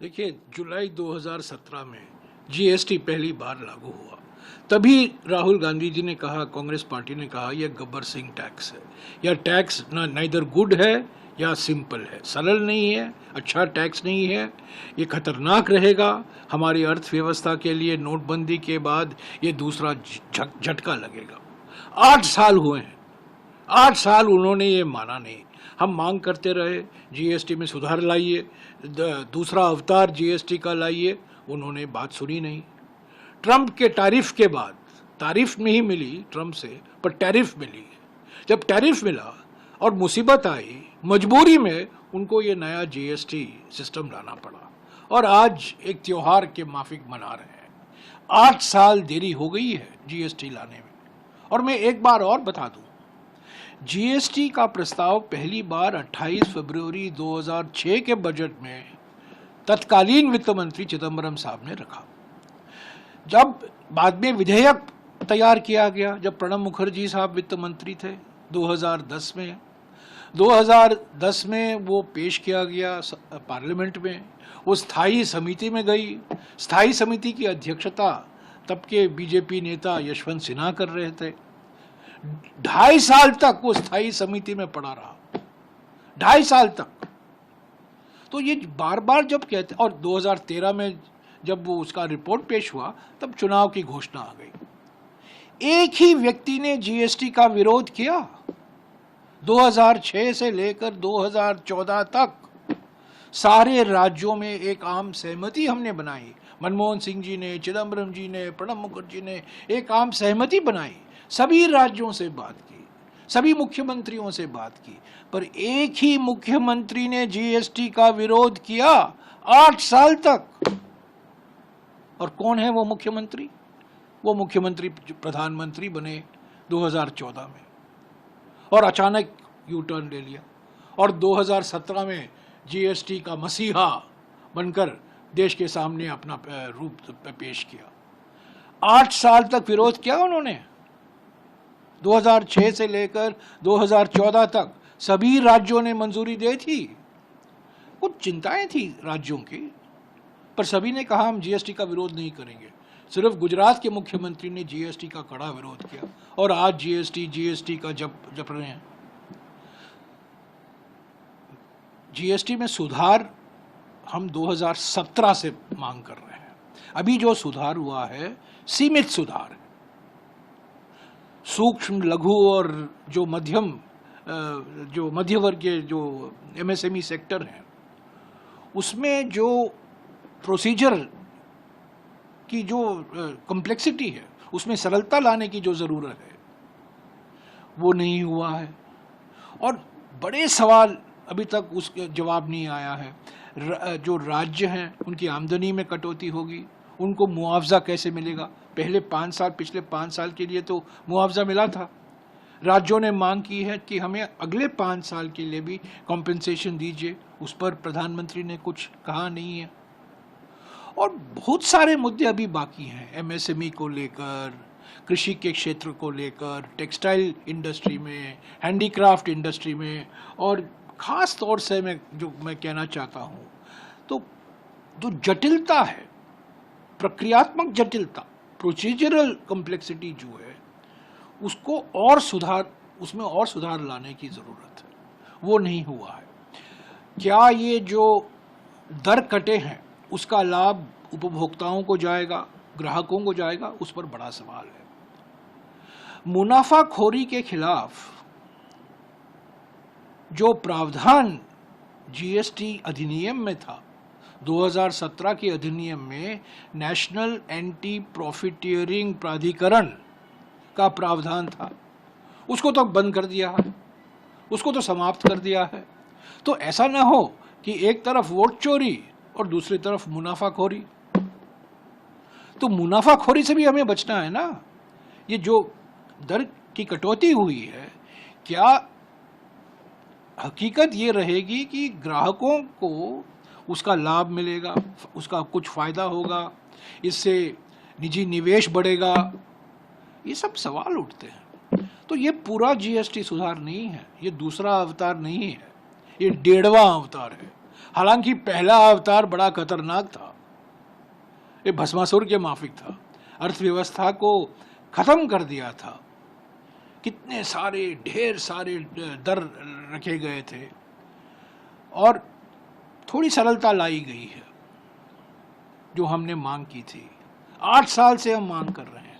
देखिए, जुलाई 2017 में जीएसटी पहली बार लागू हुआ। तभी राहुल गांधी जी ने कहा, कांग्रेस पार्टी ने कहा, यह गब्बर सिंह टैक्स है। यह टैक्स ना नाइदर गुड है या सिंपल है, सरल नहीं है, अच्छा टैक्स नहीं है, ये खतरनाक रहेगा हमारी अर्थव्यवस्था के लिए। नोटबंदी के बाद ये दूसरा झटका लगेगा। 8 साल हुए हैं, 8 साल उन्होंने ये माना नहीं। हम मांग करते रहे, जीएसटी में सुधार लाइए, दूसरा अवतार जीएसटी का लाइए, उन्होंने बात सुनी नहीं। ट्रंप के टैरिफ के बाद, तारीफ नहीं मिली ट्रंप से, पर टैरिफ मिली। जब टैरिफ मिला और मुसीबत आई, मजबूरी में उनको ये नया जीएसटी सिस्टम लाना पड़ा और आज एक त्योहार के माफिक मना रहे हैं। 8 साल देरी हो गई है जीएसटी लाने में। और मैं एक बार और बता दूं, जीएसटी का प्रस्ताव पहली बार 28 फरवरी 2006 के बजट में तत्कालीन वित्त मंत्री चिदम्बरम साहब ने रखा। जब बाद में विधेयक तैयार किया गया, जब प्रणब मुखर्जी साहब वित्त मंत्री थे 2010 में वो पेश किया गया पार्लियामेंट में। वो स्थायी समिति में गई। स्थायी समिति की अध्यक्षता तब के बीजेपी नेता यशवंत सिन्हा कर रहे थे। 2.5 साल तक वो स्थायी समिति में पड़ा रहा, 2.5 साल तक। तो ये बार बार जब कहते, और 2013 में जब वो उसका रिपोर्ट पेश हुआ, तब चुनाव की घोषणा आ गई। एक ही व्यक्ति ने जीएसटी का विरोध किया। 2006 से लेकर 2014 तक सारे राज्यों में एक आम सहमति हमने बनाई। मनमोहन सिंह जी ने, चिदम्बरम जी ने, प्रणब मुखर्जी ने एक आम सहमति बनाई। सभी राज्यों से बात की, सभी मुख्यमंत्रियों से बात की, पर एक ही मुख्यमंत्री ने जीएसटी का विरोध किया 8 साल तक। और कौन है वो मुख्यमंत्री? वो मुख्यमंत्री प्रधानमंत्री बने 2014 में और अचानक यू टर्न ले लिया और 2017 में जीएसटी का मसीहा बनकर देश के सामने अपना रूप पेश किया। 8 साल तक विरोध किया उन्होंने। 2006 से लेकर 2014 तक सभी राज्यों ने मंजूरी दी थी। कुछ चिंताएं थी राज्यों की, पर सभी ने कहा हम जीएसटी का विरोध नहीं करेंगे। सिर्फ गुजरात के मुख्यमंत्री ने जीएसटी का कड़ा विरोध किया और आज जीएसटी का जप रहे हैं। जीएसटी में सुधार हम 2017 से मांग कर रहे हैं। अभी जो सुधार हुआ है सीमित सुधार है। सूक्ष्म, लघु और जो मध्य वर्गीय जो एमएसएमई सेक्टर है, उसमें जो प्रोसीजर की जो कॉम्प्लेक्सिटी है, उसमें सरलता लाने की जो ज़रूरत है, वो नहीं हुआ है। और बड़े सवाल अभी तक उसका जवाब नहीं आया है। जो राज्य हैं उनकी आमदनी में कटौती होगी, उनको मुआवजा कैसे मिलेगा? पिछले 5 साल के लिए तो मुआवजा मिला था। राज्यों ने मांग की है कि हमें अगले 5 साल के लिए भी कॉम्पेंसेशन दीजिए। उस पर प्रधानमंत्री ने कुछ कहा नहीं है। और बहुत सारे मुद्दे अभी बाकी हैं, एमएसएमई को लेकर, कृषि के क्षेत्र को लेकर, टेक्सटाइल इंडस्ट्री में, हैंडीक्राफ्ट इंडस्ट्री में। और ख़ास तौर से मैं कहना चाहता हूँ, तो जो जटिलता है, प्रक्रियात्मक जटिलता, प्रोसीजरल कॉम्प्लेक्सिटी जो है, उसमें और सुधार लाने की ज़रूरत है। वो नहीं हुआ है। क्या ये जो दर कटे हैं उसका लाभ उपभोक्ताओं को जाएगा, ग्राहकों को जाएगा? उस पर बड़ा सवाल है। मुनाफाखोरी के खिलाफ जो प्रावधान जीएसटी अधिनियम में था, 2017 के अधिनियम में नेशनल एंटी प्रॉफिटियरिंग प्राधिकरण का प्रावधान था, उसको तो बंद कर दिया है, उसको तो समाप्त कर दिया है। तो ऐसा ना हो कि एक तरफ वोट चोरी और दूसरी तरफ मुनाफाखोरी। तो मुनाफाखोरी से भी हमें बचना है ना। ये जो दर की कटौती हुई है, क्या हकीकत ये रहेगी कि ग्राहकों को उसका लाभ मिलेगा, उसका कुछ फ़ायदा होगा, इससे निजी निवेश बढ़ेगा? ये सब सवाल उठते हैं। तो ये पूरा जीएसटी सुधार नहीं है, ये दूसरा अवतार नहीं है, ये 1.5वां अवतार है। हालांकि पहला अवतार बड़ा खतरनाक था, ये भस्मासुर के माफिक था, अर्थव्यवस्था को खत्म कर दिया था, कितने सारे ढेर सारे दर रखे गए थे और थोड़ी सरलता लाई गई है जो हमने मांग की थी। 8 साल से हम मांग कर रहे हैं।